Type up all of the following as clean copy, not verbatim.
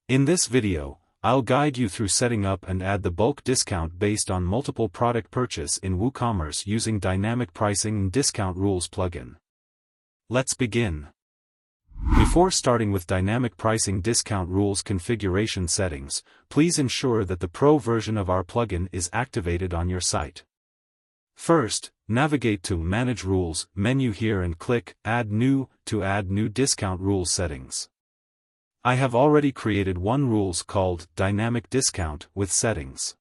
In this video, I'll guide you through setting up and add the bulk discount based on multiple product purchase in WooCommerce using Dynamic Pricing and Discount Rules plugin. Let's begin. Before starting with Dynamic Pricing Discount Rules configuration settings, please ensure that the Pro version of our plugin is activated on your site. First, navigate to Manage Rules menu here and click Add New to add new discount rules settings. I have already created one rules called Dynamic Discount with settings.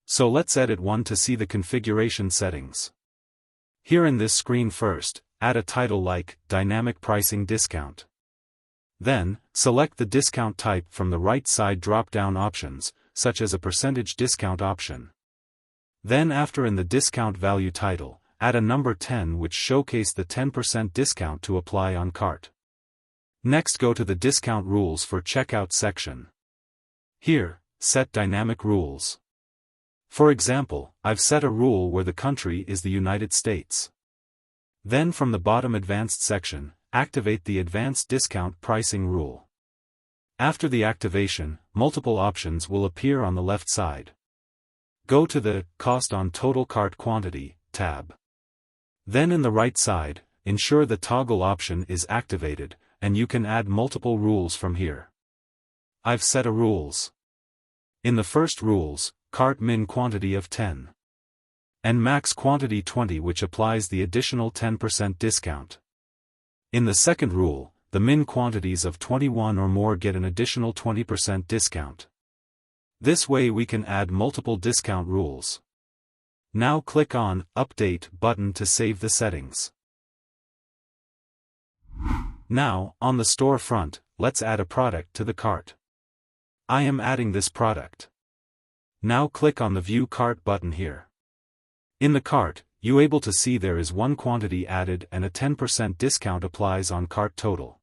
So let's edit one to see the configuration settings. Here in this screen first, add a title like Dynamic Pricing Discount. Then, select the discount type from the right side drop-down options, such as a percentage discount option. Then after in the discount value title, add a number 10 which showcase the 10% discount to apply on cart. Next go to the Discount Rules for Checkout section. Here, set Dynamic Rules. For example, I've set a rule where the country is the United States. Then from the bottom Advanced section, activate the Advanced Discount Pricing rule. After the activation, multiple options will appear on the left side. Go to the Cost on Total Cart Quantity tab. Then in the right side, ensure the toggle option is activated, and you can add multiple rules from here. I've set a rules. In the first rules, cart min quantity of 10. And max quantity 20 which applies the additional 10% discount. In the second rule, the min quantities of 21 or more get an additional 20% discount. This way we can add multiple discount rules. Now click on Update button to save the settings. Now, on the store front, let's add a product to the cart. I am adding this product. Now click on the View Cart button here. In the cart, you able to see there is one quantity added and a 10% discount applies on cart total.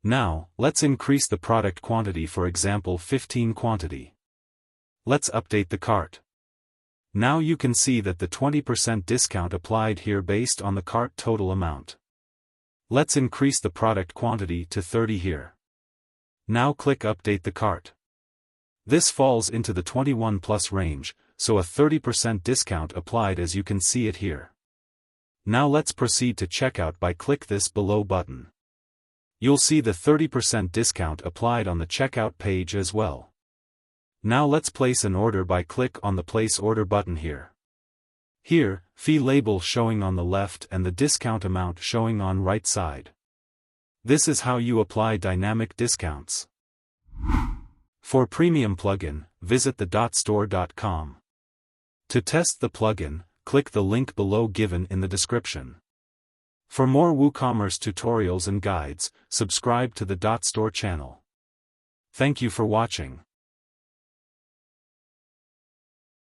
Now, let's increase the product quantity, for example 15 quantity. Let's update the cart. Now you can see that the 20% discount applied here based on the cart total amount. Let's increase the product quantity to 30 here. Now click Update the cart. This falls into the 21 plus range, so a 30% discount applied as you can see it here. Now let's proceed to checkout by click this below button. You'll see the 30% discount applied on the checkout page as well. Now let's place an order by click on the Place Order button here. Here, fee label showing on the left and the discount amount showing on right side. This is how you apply dynamic discounts. For Premium plugin, visit the Dotstore.com. To test the plugin, click the link below given in the description. For more WooCommerce tutorials and guides, subscribe to the Dotstore channel. Thank you for watching.